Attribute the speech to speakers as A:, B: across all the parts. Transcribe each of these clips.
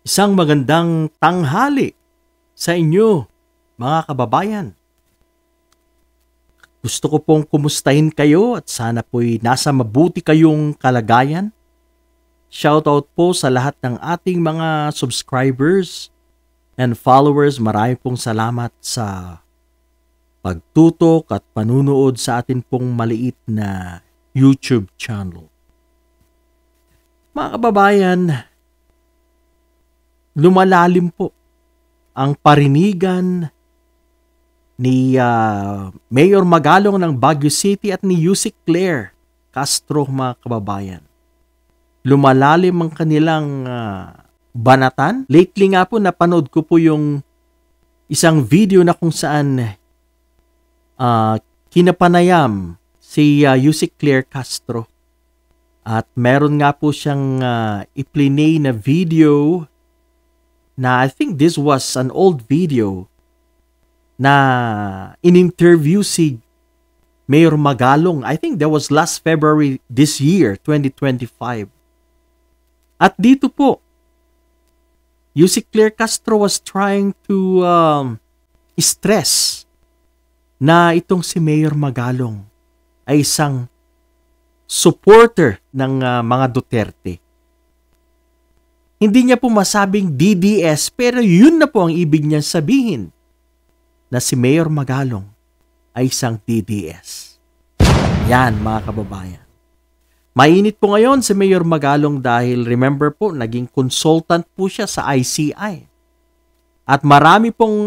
A: Isang magandang tanghali sa inyo, mga kababayan. Gusto ko pong kumustahin kayo at sana po'y nasa mabuti kayong kalagayan. Shoutout po sa lahat ng ating mga subscribers and followers. Marami pong salamat sa pagtutok at panunood sa atin pong maliit na YouTube channel. Mga kababayan, lumalalim po ang parinigan ni Mayor Magalong ng Baguio City at ni Yusek Claire Castro, mga kababayan. Lumalalim ang kanilang banatan. Lately nga po napanood ko po yung isang video na kung saan kinapanayam si Yusek Claire Castro. At meron nga po siyang iplinay na video na I think this was an old video na in-interview si Mayor Magalong. I think that was last February this year, 2025. At dito po, Yusek Claire Castro was trying to stress na itong si Mayor Magalong ay isang supporter ng mga Duterte. Hindi niya po masabing DDS, pero yun na po ang ibig niya sabihin, na si Mayor Magalong ay isang DDS. Yan, mga kababayan. Mainit po ngayon si Mayor Magalong dahil remember po, naging consultant po siya sa ICI. At marami pong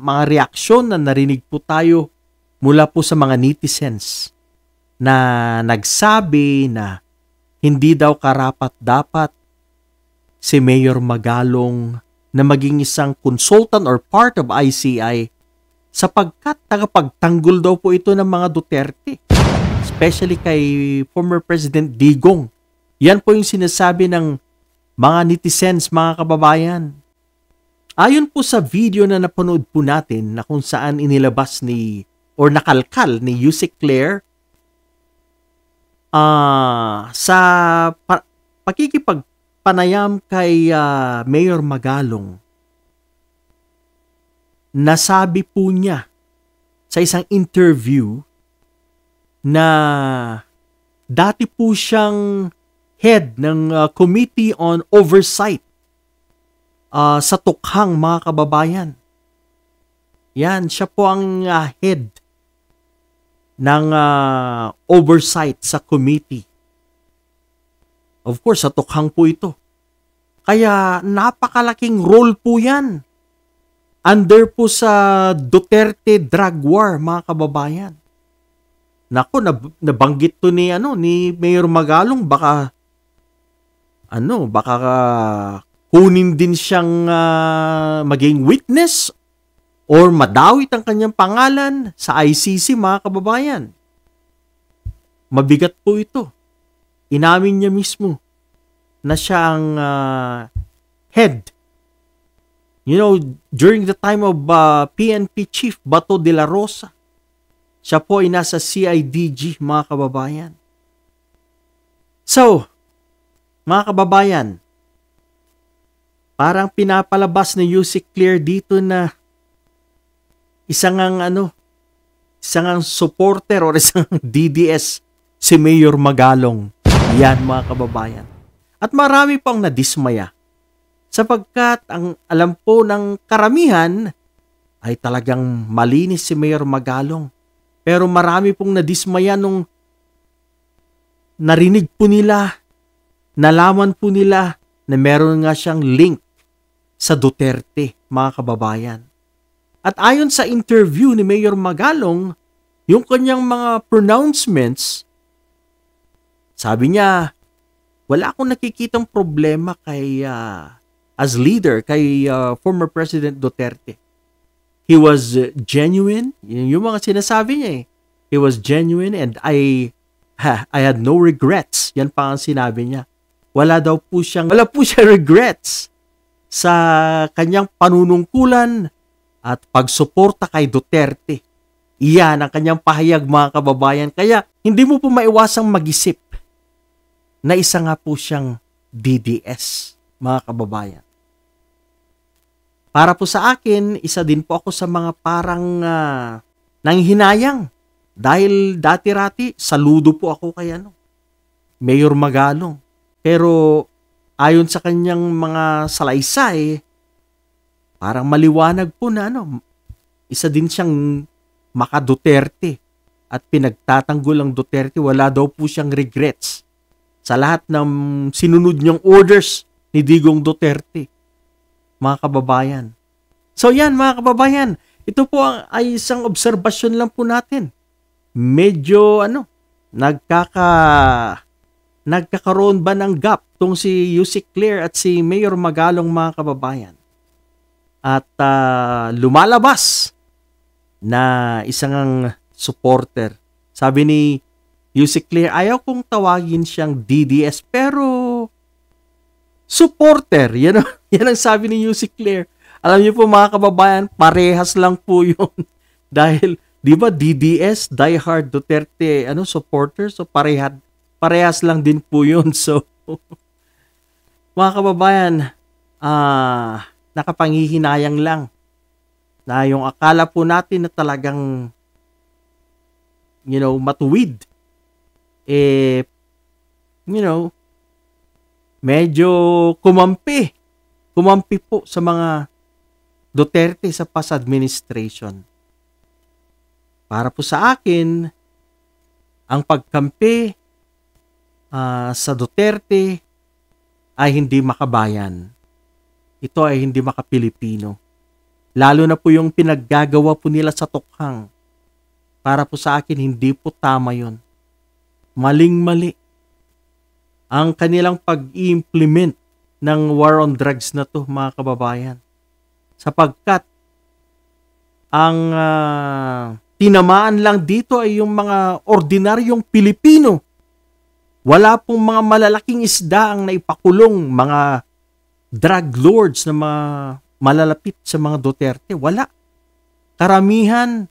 A: mga reaksyon na narinig po tayo mula po sa mga netizens na nagsabi na hindi daw karapat-dapat si Mayor Magalong na maging isang consultant or part of ICI sapagkat tagapagtanggol daw po ito ng mga Duterte. Especially kay former President Digong. Yan po yung sinasabi ng mga netizens, mga kababayan. Ayon po sa video na napanood po natin na kung saan inilabas ni or nakalkal ni Yusek Claire sa pakikipagpanayam kay Mayor Magalong, nasabi po niya sa isang interview na dati po siyang head ng Committee on Oversight sa Tukhang, mga kababayan. Yan, siya po ang head ng oversight sa committee. Of course, sa Tukhang po ito. Kaya napakalaking role po yan. Under po sa Duterte drug war, mga kababayan. Nako, nabanggit to ni Mayor Magalong, baka kunin din siyang maging witness or madawit ang kanyang pangalan sa ICC, mga kababayan. Mabigat po ito. Inamin niya mismo na siya ang head. You know, during the time of PNP Chief Bato de la Rosa, siya po ay nasa CIDG, mga kababayan. So, mga kababayan, parang pinapalabas na Yusek Claire dito na isang supporter or isang DDS si Mayor Magalong. Yan, mga kababayan. At marami pang nadismaya sapagkat ang alam po ng karamihan ay talagang malinis si Mayor Magalong. Pero marami pong nadismaya nung narinig po nila, nalaman po nila na meron nga siyang link sa Duterte, mga kababayan. At ayon sa interview ni Mayor Magalong, yung kanyang mga pronouncements, sabi niya, wala akong nakikitang problema kay as leader kay former President Duterte. He was genuine. Yung mga sinasabi niya eh. He was genuine and I had no regrets. Yan pa ang sinabi niya. Wala po siya regrets sa kanyang panunungkulan at pagsuporta kay Duterte. Iyan ang kanyang pahayag, mga kababayan. Kaya hindi mo po maiwasang mag-isip na isa nga po siyang DDS, mga kababayan. Para po sa akin, isa din po ako sa mga parang nanghinayang. Dahil dati-rati, saludo po ako kay Mayor Magalong. Pero ayon sa kanyang mga salaysay, parang maliwanag po na isa din siyang maka-Duterte. At pinagtatanggol ang Duterte, wala daw po siyang regrets sa lahat ng sinunod niyang orders ni Digong Duterte. Mga kababayan. So yan mga kababayan, ito po ay isang obserbasyon lang po natin. Medyo nagkakaroon ba ng gap tong si Yusek Claire at si Mayor Magalong mga kababayan. At lumalabas na isang supporter. Sabi ni Yusek Claire, ayaw kong tawagin siyang DDS pero supporter. Yan ang sabi ni Yusek Claire. Alam niyo po mga kababayan, parehas lang po yun. Dahil, di ba DDS, diehard Duterte, supporter? So parehas lang din po yun. So, mga kababayan, nakapanghihinayang lang na yung akala po natin na talagang matuwid. Medyo kumampi po sa mga Duterte sa past administration. Para po sa akin, ang pagkampi sa Duterte ay hindi makabayan. Ito ay hindi makapilipino. Lalo na po yung pinaggagawa po nila sa tukhang. Para po sa akin, hindi po tama yun. Maling-mali. Ang kanilang pag-i-implement ng war on drugs na to, mga kababayan. Sapagkat, ang tinamaan lang dito ay yung mga ordinaryong Pilipino. Wala pong mga malalaking isda ang naipakulong, mga drug lords na mga malalapit sa mga Duterte. Wala. Karamihan,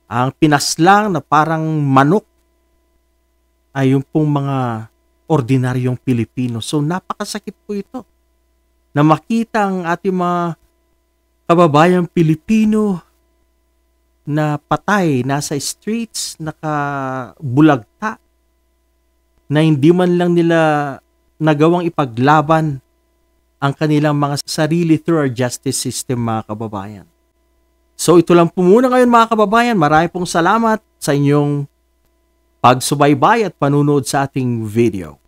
A: ang pinaslang na parang manok ay yung pong mga ordinaryong Pilipino. So napakasakit po ito na makita ang ating mga kababayang Pilipino na patay, nasa streets, nakabulagta, na hindi man lang nila nagawang ipaglaban ang kanilang mga sarili through our justice system, mga kababayan. So ito lang po muna ngayon mga kababayan. Marami pong salamat sa inyong pagsubaybay at panunood sa ating video.